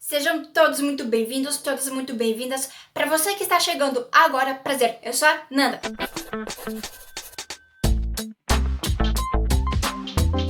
Sejam todos muito bem-vindos, todas muito bem-vindas. Para você que está chegando agora, prazer, eu sou a Nanda.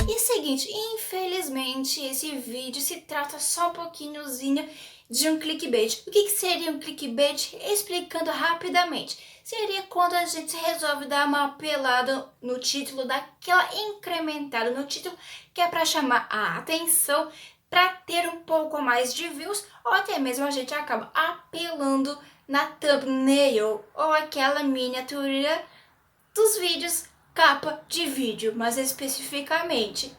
E seguinte, infelizmente esse vídeo se trata só um pouquinhozinho de um clickbait. O que seria um clickbait? Explicando rapidamente. Seria quando a gente resolve dar uma apelada no título, daquela incrementada no título, que é para chamar a atenção, para ter um pouco mais de views, ou até mesmo a gente acaba apelando na thumbnail ou aquela miniatura dos vídeos, capa de vídeo, mas especificamente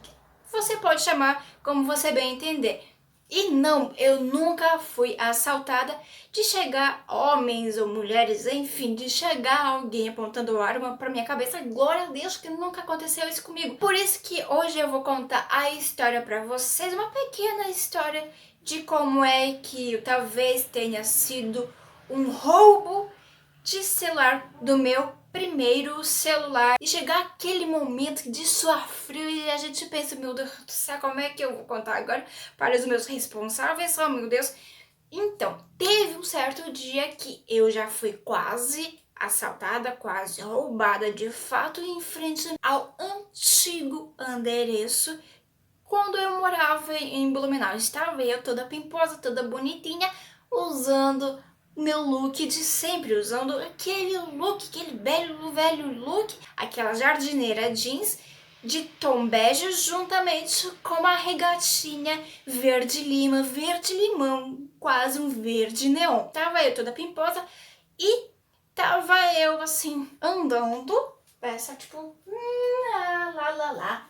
você pode chamar como você bem entender. E não, eu nunca fui assaltada de chegar homens ou mulheres, enfim, de chegar alguém apontando arma pra minha cabeça. Glória a Deus que nunca aconteceu isso comigo. Por isso que hoje eu vou contar a história pra vocês, uma pequena história de como é que talvez tenha sido um roubo de celular do meu primeiro celular e chegar aquele momento de suar frio e a gente pensa, meu Deus do céu, como é que eu vou contar agora para os meus responsáveis? Oh, meu Deus. Então, teve um certo dia que eu já fui quase assaltada, quase roubada de fato em frente ao antigo endereço quando eu morava em Blumenau. Estava eu toda pimposa, toda bonitinha, usando meu look de sempre, usando aquele look, aquele velho look, aquela jardineira jeans de tom bege juntamente com uma regatinha verde lima, verde limão, quase um verde neon. Tava eu toda pimposa e tava eu assim andando, essa tipo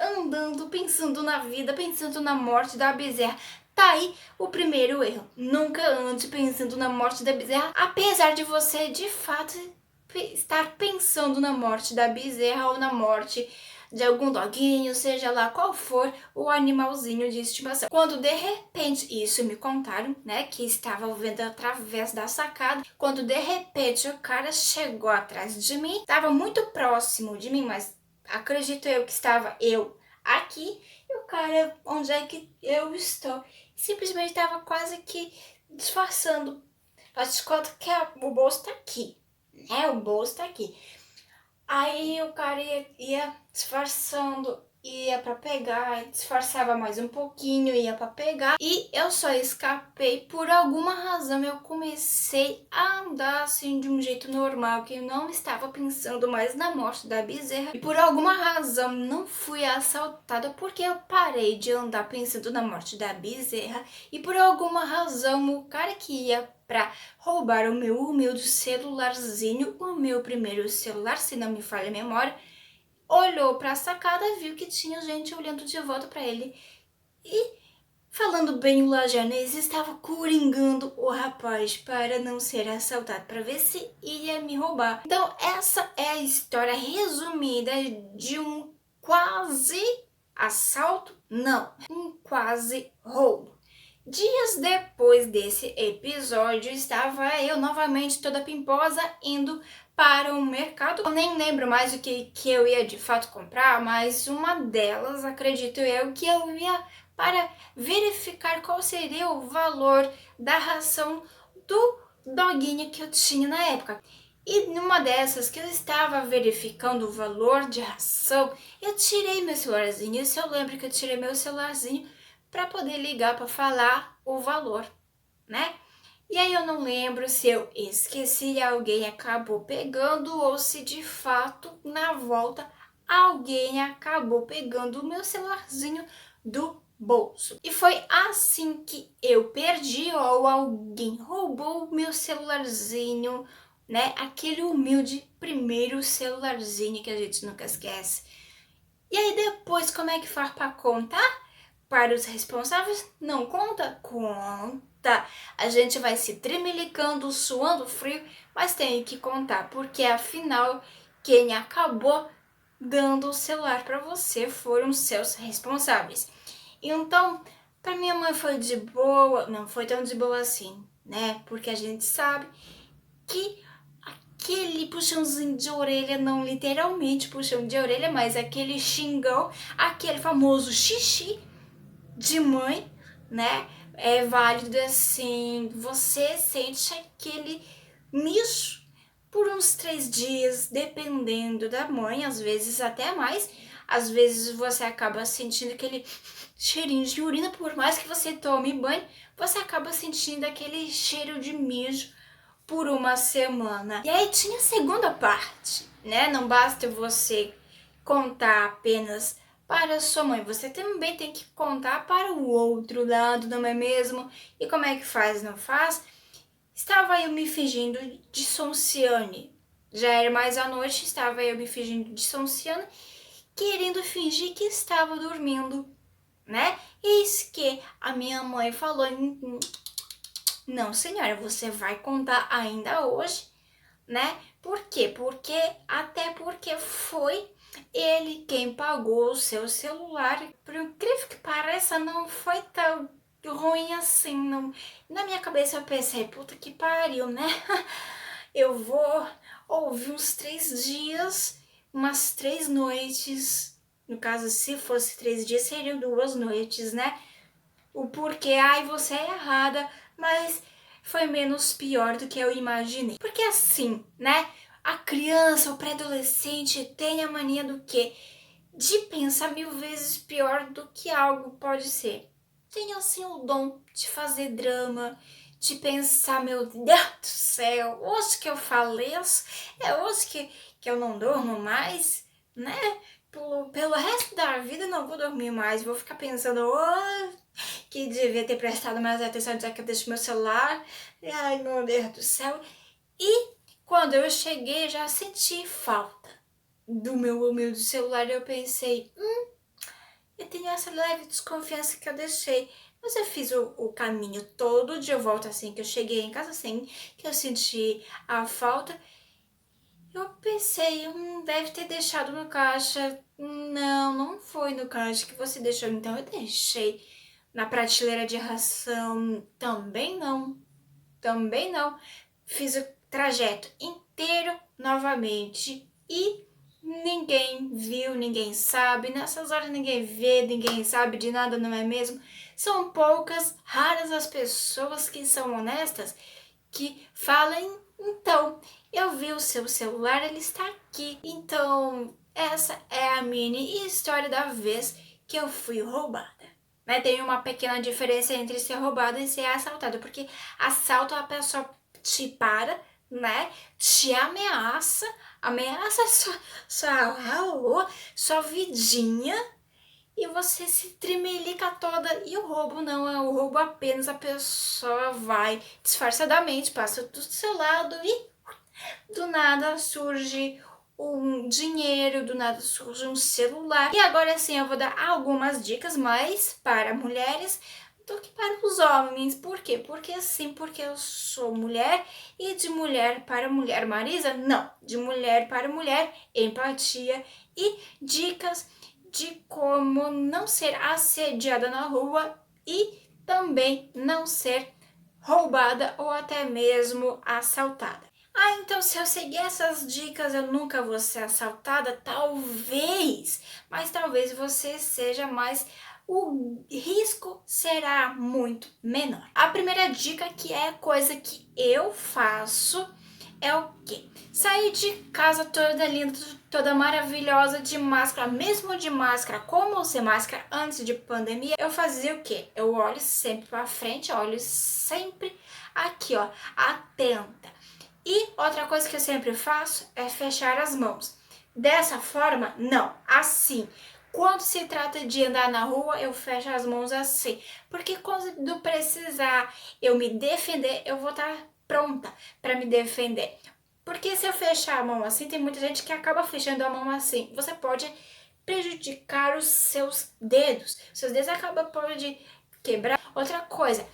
andando, pensando na vida, pensando na morte da Bezerra. Tá aí o primeiro erro. Nunca ande pensando na morte da Bezerra, apesar de você de fato estar pensando na morte da Bezerra ou na morte de algum doguinho, seja lá qual for o animalzinho de estimação. Quando de repente, isso me contaram, né, que estava vendo através da sacada, quando de repente o cara chegou atrás de mim, estava muito próximo de mim, mas acredito eu que estava eu aqui e o cara, onde é que eu estou? Simplesmente estava quase que disfarçando. Faz de conta que o bolso tá aqui, né? O bolso tá aqui. Aí o cara ia disfarçando, ia pra pegar, disfarçava mais um pouquinho, ia pra pegar. E eu só escapei, por alguma razão eu comecei a andar assim de um jeito normal, que eu não estava pensando mais na morte da Bezerra. E por alguma razão não fui assaltada, porque eu parei de andar pensando na morte da Bezerra. E por alguma razão o cara que ia para roubar o meu humilde celularzinho, o meu primeiro celular, se não me falha a memória, olhou para a sacada, viu que tinha gente olhando de volta para ele e, falando bem o lajanês, estava coringando o rapaz para não ser assaltado, para ver se ia me roubar. Então essa é a história resumida de um quase assalto, não, um quase roubo. Dias depois desse episódio, estava eu novamente toda pimposa indo para o mercado. Eu nem lembro mais o que eu ia de fato comprar, mas uma delas, acredito eu, que eu ia para verificar qual seria o valor da ração do doguinho que eu tinha na época. E numa dessas que eu estava verificando o valor de ração, eu tirei meu celularzinho. E se eu lembro que eu tirei meu celularzinho para poder ligar para falar o valor, né? E aí eu não lembro se eu esqueci e alguém acabou pegando ou se de fato na volta alguém acabou pegando o meu celularzinho do bolso. E foi assim que eu perdi ou alguém roubou o meu celularzinho, né? Aquele humilde primeiro celularzinho que a gente nunca esquece. E aí depois como é que faz para contar? Para os responsáveis, não conta? Conta! A gente vai se tremelicando, suando frio, mas tem que contar, porque afinal, quem acabou dando o celular para você foram seus responsáveis. Então, para minha mãe foi de boa, não foi tão de boa assim, né? Porque a gente sabe que aquele puxãozinho de orelha, não literalmente puxão de orelha, mas aquele xingão, aquele famoso xixi de mãe, né? É válido assim, você sente aquele mijo por uns 3 dias, dependendo da mãe, às vezes até mais. Às vezes você acaba sentindo aquele cheirinho de urina, por mais que você tome banho, você acaba sentindo aquele cheiro de mijo por uma semana. E aí tinha a segunda parte, né? Não basta você contar apenas para sua mãe, você também tem que contar para o outro lado, não é mesmo? E como é que faz, não faz? Estava eu me fingindo de Sonciane. Já era mais à noite, estava eu me fingindo de Sonciane, querendo fingir que estava dormindo, né? Eis que a minha mãe falou: não, senhora, você vai contar ainda hoje, né? Por quê? Até porque foi ele quem pagou o seu celular. Por incrível que pareça, não foi tão ruim assim. Não. Na minha cabeça eu pensei, puta que pariu, né? Eu vou ouvir uns 3 dias, umas 3 noites. No caso, se fosse 3 dias, seriam 2 noites, né? O porquê, ai, você é errada, mas foi menos pior do que eu imaginei. Porque assim, né? A criança, o pré-adolescente tem a mania do quê? De pensar 1000 vezes pior do que algo pode ser. Tem assim o dom de fazer drama, de pensar, meu Deus do céu, hoje que eu faleço, é hoje que eu não durmo mais, né? Pelo resto da vida não vou dormir mais, vou ficar pensando, oh, que devia ter prestado mais atenção onde é que eu deixo meu celular. Ai, meu Deus do céu. E quando eu cheguei, já senti falta do meu humilde celular. Eu pensei, eu tenho essa leve desconfiança que eu deixei. Mas eu fiz o caminho todo de volta assim que eu cheguei em casa, assim que eu senti a falta. Eu pensei, deve ter deixado no caixa. Não, não foi no caixa que você deixou, então eu deixei. Na prateleira de ração, também não. Também não. Fiz o trajeto inteiro novamente e ninguém viu, ninguém sabe. Nessas horas ninguém vê, ninguém sabe de nada, não é mesmo? São poucas, raras as pessoas que são honestas, que falam, então, eu vi o seu celular, ele está aqui. Então, essa é a mini história da vez que eu fui roubada. Né? Tem uma pequena diferença entre ser roubada e ser assaltada, porque assalto a pessoa te para, né? Te ameaça sua vidinha e você se tremelica toda. E o roubo não é o roubo, apenas a pessoa vai disfarçadamente, passa do seu lado e do nada surge um dinheiro, do nada surge um celular. E agora sim eu vou dar algumas dicas mais para mulheres do que para os homens. Por quê? Porque eu sou mulher e de mulher para mulher. Marisa? Não, de mulher para mulher, empatia e dicas de como não ser assediada na rua e também não ser roubada ou até mesmo assaltada. Ah, então se eu seguir essas dicas eu nunca vou ser assaltada? Talvez, mas talvez você seja mais, o risco será muito menor. A primeira dica, que é a coisa que eu faço, é o quê? Sair de casa toda linda, toda maravilhosa, de máscara, mesmo de máscara, como sem máscara antes de pandemia, eu fazia o quê? Eu olho sempre para frente, olho sempre aqui, ó, atenta. E outra coisa que eu sempre faço é fechar as mãos. Dessa forma, não, assim. Quando se trata de andar na rua, eu fecho as mãos assim. Porque quando precisar eu me defender, eu vou estar pronta para me defender. Porque se eu fechar a mão assim, tem muita gente que acaba fechando a mão assim. Você pode prejudicar os seus dedos. Seus dedos pode quebrar. Outra coisa,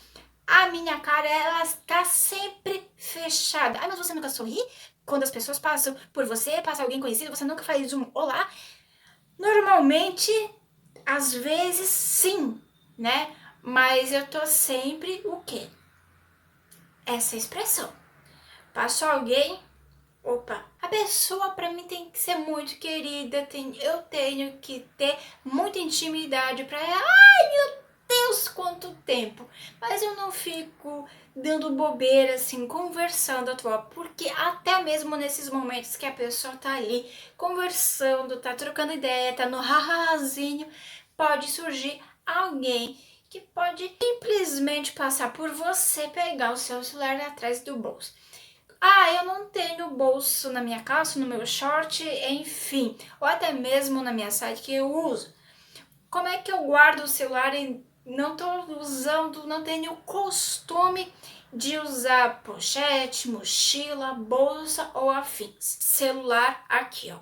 a minha cara, ela está sempre fechada. Ah, mas você nunca sorri? Quando as pessoas passam por você, passa alguém conhecido, você nunca faz um olá? Normalmente, às vezes sim, né? Mas eu tô sempre o quê? Essa expressão. Passou alguém, opa. A pessoa pra mim tem que ser muito querida, eu tenho que ter muita intimidade pra ela. Ai, meu Deus, quanto tempo! Mas eu não fico dando bobeira, assim, conversando à toa, porque até mesmo nesses momentos que a pessoa tá ali conversando, tá trocando ideia, tá no hahazinho, pode surgir alguém que pode simplesmente passar por você, pegar o seu celular atrás do bolso. Ah, eu não tenho bolso na minha calça, no meu short, enfim, ou até mesmo na minha saia que eu uso. Como é que eu guardo o celular e não tô usando, não tenho costume de usar pochete, mochila, bolsa ou afins? Celular aqui, ó.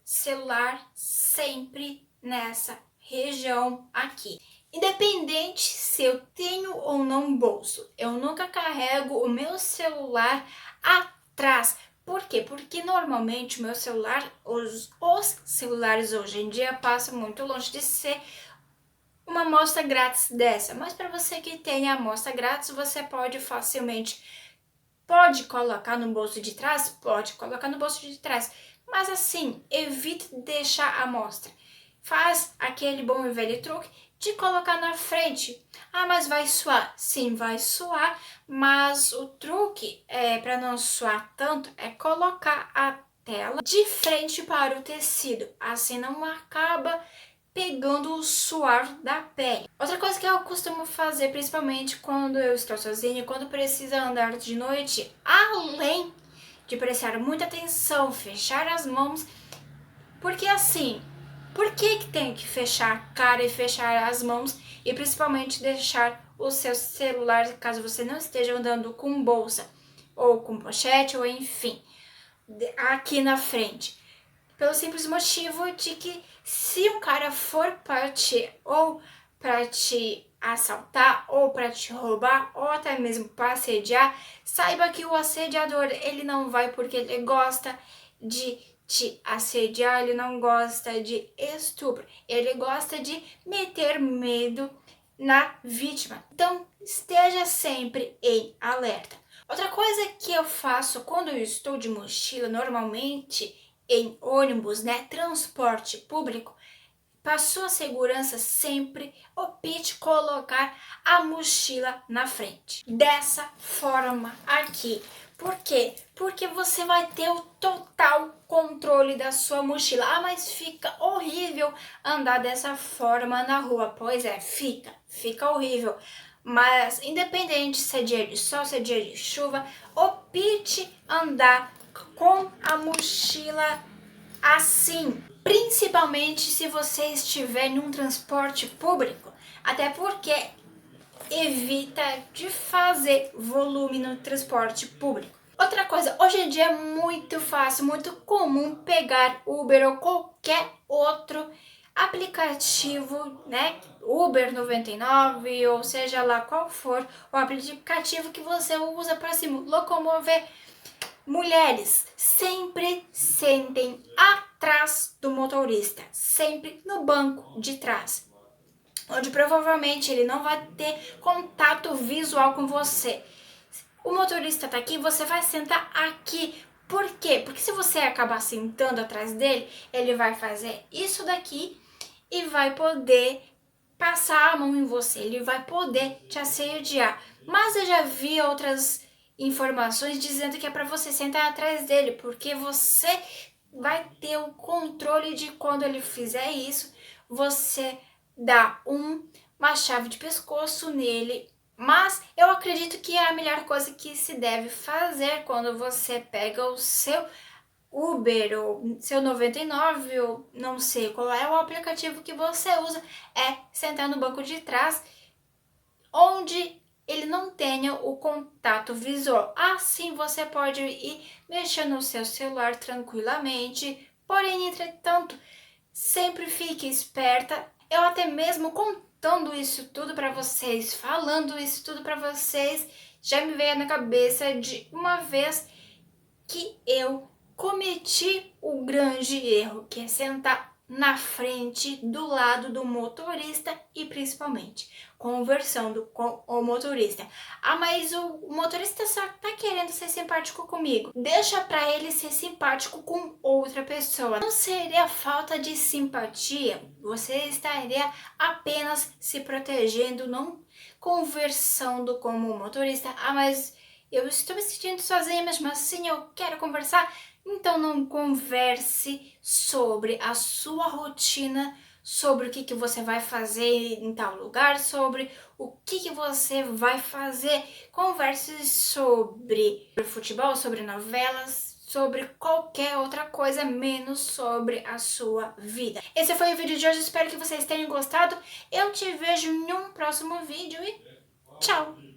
Celular sempre nessa região aqui. Independente se eu tenho ou não bolso, eu nunca carrego o meu celular atrás. Por quê? Porque normalmente o meu celular, os celulares hoje em dia passam muito longe de ser uma amostra grátis dessa. Mas para você que tem a amostra grátis, você pode facilmente, pode colocar no bolso de trás? Pode colocar no bolso de trás. Mas assim, evite deixar a amostra. Faz aquele bom e velho truque de colocar na frente. Ah, mas vai suar. Sim, vai suar, mas o truque para não suar tanto é colocar a tela de frente para o tecido. Assim não acaba pegando o suor da pele. Outra coisa que eu costumo fazer, principalmente quando eu estou sozinha, quando precisa andar de noite, além de prestar muita atenção, fechar as mãos, porque assim, por que tem que fechar a cara e fechar as mãos e principalmente deixar o seu celular, caso você não esteja andando com bolsa ou com pochete ou enfim, aqui na frente? Pelo simples motivo de que se um cara for para te ou para te assaltar ou para te roubar ou até mesmo para assediar, saiba que o assediador ele não vai porque ele gosta de te assediar, ele não gosta de estupro, ele gosta de meter medo na vítima. Então esteja sempre em alerta. Outra coisa que eu faço quando eu estou de mochila, normalmente em ônibus, né, transporte público, para sua segurança sempre opte colocar a mochila na frente. Dessa forma aqui. Por quê? Porque você vai ter o total controle da sua mochila. Ah, mas fica horrível andar dessa forma na rua. Pois é, fica horrível. Mas independente se é dia de sol, se é dia de chuva, opte andar com a mochila assim, principalmente se você estiver num transporte público, até porque evita de fazer volume no transporte público. Outra coisa, hoje em dia é muito fácil, muito comum pegar Uber ou qualquer outro aplicativo, né? Uber 99, ou seja lá qual for o aplicativo que você usa para se locomover. Mulheres sempre sentem atrás do motorista, sempre no banco de trás, onde provavelmente ele não vai ter contato visual com você. O motorista tá aqui, você vai sentar aqui. Por quê? Porque se você acabar sentando atrás dele, ele vai fazer isso daqui e vai poder passar a mão em você, ele vai poder te assediar. Mas eu já vi outras informações dizendo que é para você sentar atrás dele, porque você vai ter o controle de quando ele fizer isso, você dá uma chave de pescoço nele. Mas eu acredito que é a melhor coisa que se deve fazer quando você pega o seu Uber ou seu 99, ou não sei qual é o aplicativo que você usa, é sentar no banco de trás, onde ele não tenha o contato visual. Assim você pode ir mexendo no seu celular tranquilamente, porém, entretanto, sempre fique esperta. Eu até mesmo contando isso tudo para vocês, falando isso tudo para vocês, já me veio na cabeça de uma vez que eu cometi o grande erro, que é sentar na frente, do lado do motorista e principalmente conversando com o motorista. Ah, mas o motorista só tá querendo ser simpático comigo. Deixa pra ele ser simpático com outra pessoa. Não seria falta de simpatia, você estaria apenas se protegendo, não conversando como o motorista. Ah, mas eu estou me sentindo sozinha mesmo assim, eu quero conversar. Então não converse sobre a sua rotina, sobre o que você vai fazer em tal lugar, sobre o que você vai fazer. Converse sobre futebol, sobre novelas, sobre qualquer outra coisa, menos sobre a sua vida. Esse foi o vídeo de hoje, espero que vocês tenham gostado. Eu te vejo em um próximo vídeo e tchau!